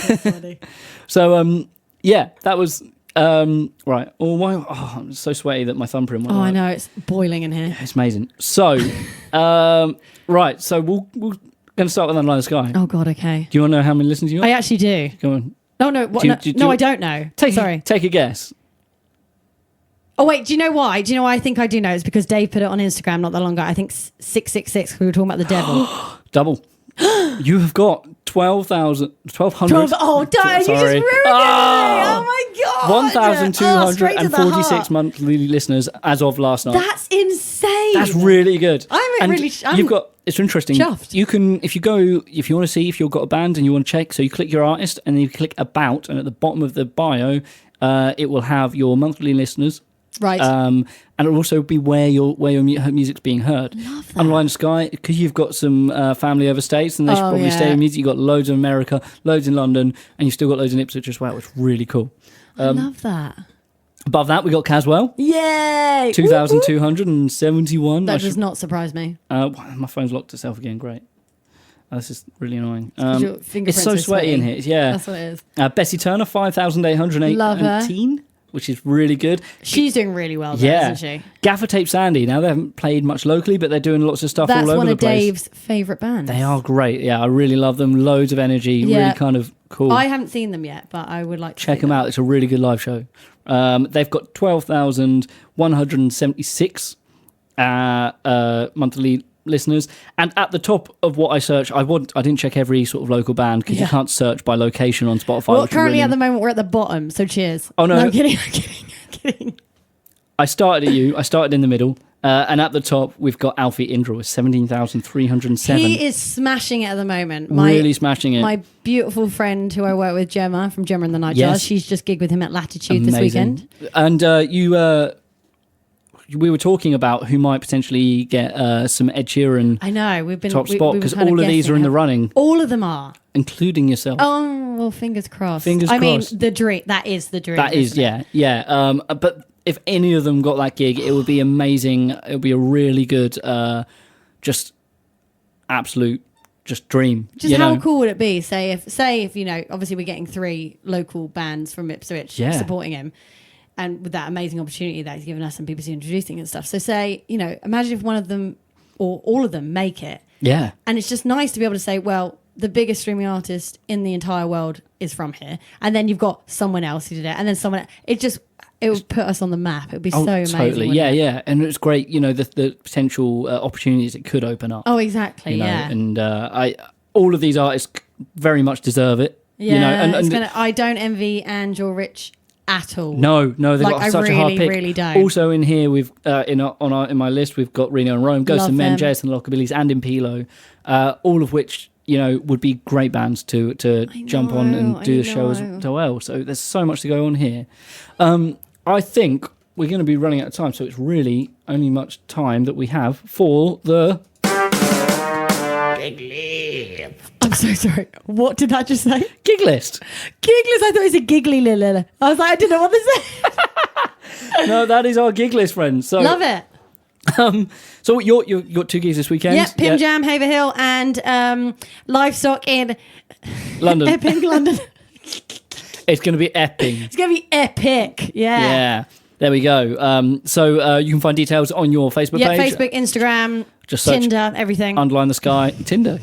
That's funny. So yeah, that was right. I'm so sweaty that my thumbprint went. Oh, I right. know. It's boiling in here. It's amazing. So right, so we're going to start with Underline the Sky. Oh, God, okay. Do you want to know how many listens you got? I actually do. Go on. No, no. What, Do you- no, do you- no, I don't know. Sorry. Take a guess. Oh, wait. Do you know why? Do you know why I think I do know? It's because Dave put it on Instagram not that long ago. I think 666, we were talking about the devil. Double. You have got 12,000, 1,200. Oh, don't. You just Sorry. ruined it. Oh, my God. Oh, straight to the 1,246 heart. monthly listeners as of last night. That's insane. That's really good. I'm really you've got. It's interesting. chuffed. You can, if you want to see if you've got a band and you want to check. So you click your artist and then you click about, and at the bottom of the bio, it will have your monthly listeners. Right. And it'll also be where your music's being heard. Love that. Underline the Sky, because you've got some family overstays, and they should probably stay in music. You've got loads in America, loads in London, and you've still got loads in Ipswich as well. It's really cool. I love that. Above that, we got Caswell, Yay. 2,271. That does not surprise me. My phone's locked itself again. Great. This is really annoying. Your It's fingerprints so are sweaty in here. Yeah. That's what it is. Bessie Turner, 5,818. Love her. Which is really good. She's doing really well, though, Yeah. isn't she? Gaffer Tape Sandy. Now, they haven't played much locally, but they're doing lots of stuff That's all over one the of place. Dave's favourite bands. They are great. Yeah, I really love them. Loads of energy. Yeah. Really kind of cool. I haven't seen them yet, but I would like to Check see them out. It's a really good live show. They've got 12,176 monthly listeners. And at the top of what I search, I didn't check every sort of local band because you can't search by location on Spotify. Well, currently at the moment we're at the bottom, so cheers. Oh no, I'm kidding. I'm kidding. I started at you. I started in the middle. And at the top, we've got Alfie Indra with 17,307. He is smashing it at the moment. Really smashing it. My beautiful friend who I work with, Gemma, from Gemma and the Nightjars, Yes. she's just gigged with him at Latitude this weekend. And we were talking about who might potentially get some Ed Sheeran I know, we've been top we- spot we were because kind all of these guessing are in the it. running, All of them are. including yourself. Oh, well, fingers crossed. Fingers I mean, crossed. the dream. That is the dream. That is, isn't it? yeah. But if any of them got that gig, it would be amazing. It would be a really good, just absolute, just dream. Just you how know? cool would it be? Say if obviously we're getting 3 local bands from Ipswich supporting him, and with that amazing opportunity that he's given us and BBC introducing and stuff. So say, imagine if one of them or all of them make it. Yeah. And it's just nice to be able to say, well, the biggest streaming artist in the entire world is from here, and then you've got someone else who did it, and then someone. It would put us on the map. It would be so amazing. Totally. wouldn't it? Yeah. And it's great, the potential opportunities it could open up. Oh, exactly. Yeah. And all of these artists very much deserve it. Yeah. And I don't envy Ange or Rich at all. No, they've got such a hard pick. Really don't. Also in here, we've in my list, we've got Reno and Rome, Ghosts Love and Men, them. JS and the Lockabillys, and Impilo, all of which would be great bands to jump on and do the show as well. So there's so much to go on here. I think we're going to be running out of time, so it's really only much time that we have for the. I'm so sorry. What did I just say? Gig list. Gig list. I thought it was a giggly lil. I was like, I didn't know what to say. No, that is our gig list, friends. So Love it. So you got 2 gigs this weekend? Yep, Pim Jam, Haverhill, and Livestock in London. Epping, London. It's going to be epic. It's going to be epic. Yeah. There we go. So you can find details on your Facebook page. Facebook, Instagram, Just search Tinder, everything. Underline The Sky. Tinder.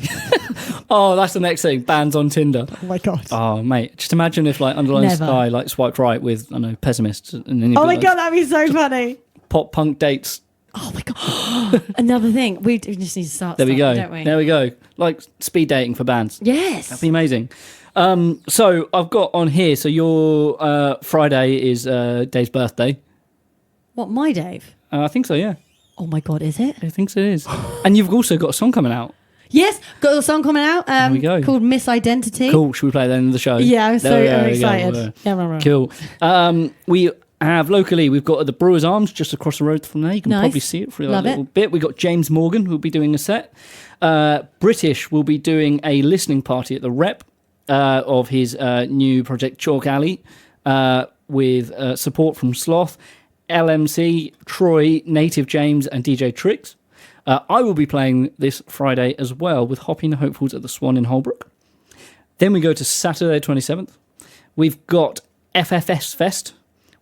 Oh, that's the next thing. Bands on Tinder. Oh my God. Oh, mate. Just imagine if Underline The Never. Sky swiped right with, I don't know, pessimists. And then Oh my God, that'd be so funny. Pop punk dates. Oh my God. Another thing. We just need to start There we go. don't we? There we go. Like speed dating for bands. Yes. That'd be amazing. So I've got on here, so your Friday is Dave's birthday. What, my Dave? I think so, yeah. Oh my God, is it? I think so it is. And you've also got a song coming out. Yes, got a song coming out we go. called Misidentity. Cool. Should we play that in the show? Yeah, I'm There we excited. go. Yeah, right. Cool. We have locally, we've got the Brewers Arms just across the road from there. You can Nice. probably see it for a Love little it. bit. We've got James Morgan who'll be doing a set. British will be doing a listening party at the Rep of his new project Chalk Alley with support from Sloth, LMC, Troy, Native James and DJ Tricks. I will be playing this Friday as well with Hoppy and the Hopefuls at the Swan in Holbrook. Then we go to Saturday 27th. We've got FFS Fest,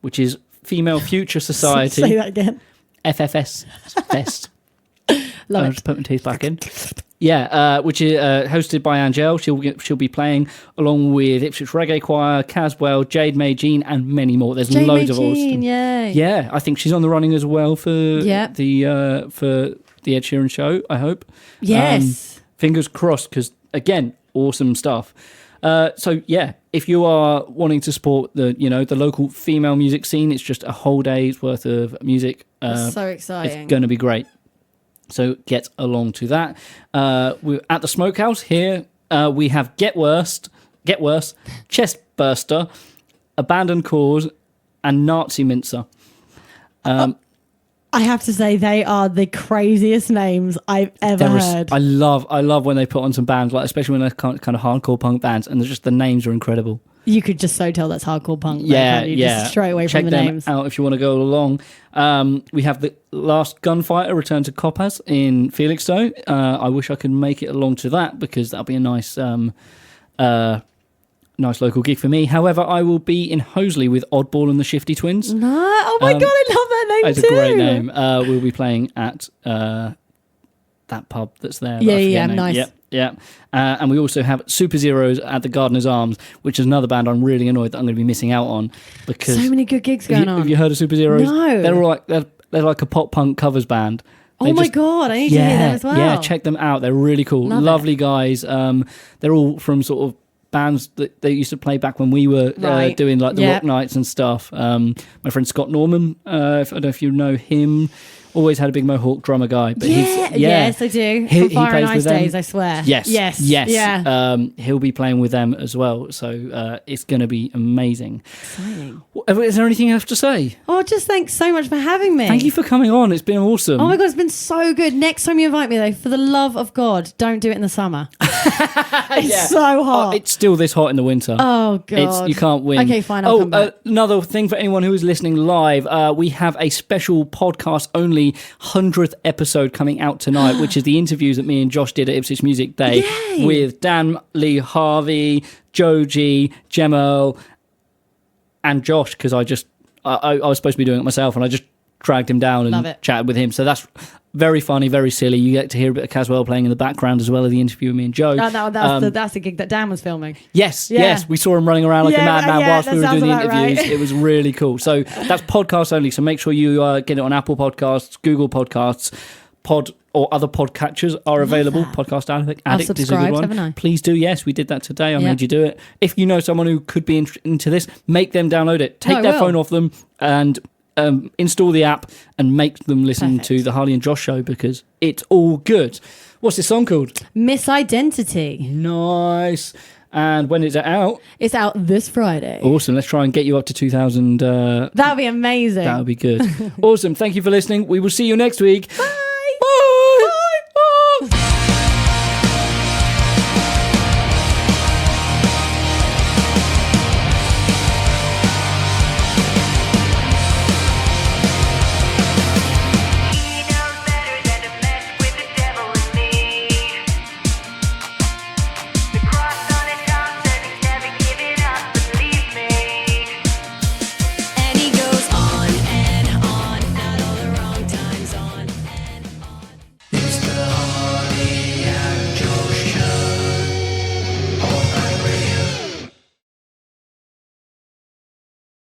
which is Female Future Society. Say that again. FFS Fest. Love I'll it. just put my teeth back in. Yeah, which is hosted by Angel. She'll be playing along with Ipswich Reggae Choir, Caswell, Jade May Jean, and many more. There's Jane loads of Jean, awesome. yay. Yeah, I think she's on the running as well for Yeah. the Ed Sheeran show. I hope. Yes. Fingers crossed, because again, awesome stuff. So yeah, if you are wanting to support the local female music scene, it's just a whole day's worth of music. That's so exciting. It's going to be great. So get along to that. We're at the Smokehouse here. We have Get Worse, Chest Burster, Abandoned Cause, and Nazi Mincer. I have to say they are the craziest names I've ever heard. I love when they put on some bands, like especially when they're kind of hardcore punk bands, and just the names are incredible. You could just so tell that's hardcore punk. Yeah, can't you? yeah. Just straight away Check from the them names. out if you want to go along. We have the Last Gunfighter return to Coppaz in Felixstowe. I wish I could make it along to that because that'll be a nice local gig for me. However, I will be in Hoseley with Oddball and the Shifty Twins. No, oh my God, I love that name It's too. a great name. We'll be playing at that pub that's there. Yeah, I forget yeah, the name. nice. Yep, yeah. And we also have Super Zeros at the Gardener's Arms, which is another band I'm really annoyed that I'm going to be missing out on because So many good gigs going on. Have you heard of Super Zeros? No. They're all like they're like a pop punk covers band. Oh my God, I need to hear them as well. Yeah, check them out. They're really cool. Love Lovely guys. They're all from sort of bands that they used to play back when we were doing like the rock nights and stuff. My friend Scott Norman, I don't know if you know him, always had a big mohawk drummer guy. But yes, I do. From Fire and Ice days, I swear. Yes. Yeah. He'll be playing with them as well, so it's going to be amazing. Exciting. Is there anything else to say? Oh, just thanks so much for having me. Thank you for coming on. It's been awesome. Oh my God, it's been so good. Next time you invite me, though, for the love of God, don't do it in the summer. It's so hot. It's still this hot in the winter. Oh God, you can't win. Okay, fine. I'll come back. Another thing for anyone who is listening live, we have a special podcast only 100th episode coming out tonight, which is the interviews that me and Josh did at Ipswich Music Day. Yay. With Dan Lee Harvey, Joji, Gemmo, and Josh, because I was supposed to be doing it myself and I just dragged him down and chatted with him. So that's very funny, very silly. You get to hear a bit of Caswell playing in the background as well as the interview with me and Joe. That's the gig that Dan was filming. Yes. We saw him running around like a madman whilst we were doing the interviews. Right. It was really cool. So that's podcast only. So make sure you get it on Apple Podcasts, Google Podcasts, or other podcatchers are available. Podcast Addict is a good one. Haven't I? Please do. Yes, we did that today. I made you do it. If you know someone who could be into this, make them download it. Take their phone off them and install the app and make them listen to the Harley and Josh show, because it's all good. What's this song called? Misidentity. Nice. And when is it out? It's out this Friday. Awesome. Let's try and get you up to 2,000. That would be amazing. That would be good. Awesome. Thank you for listening. We will see you next week. Bye.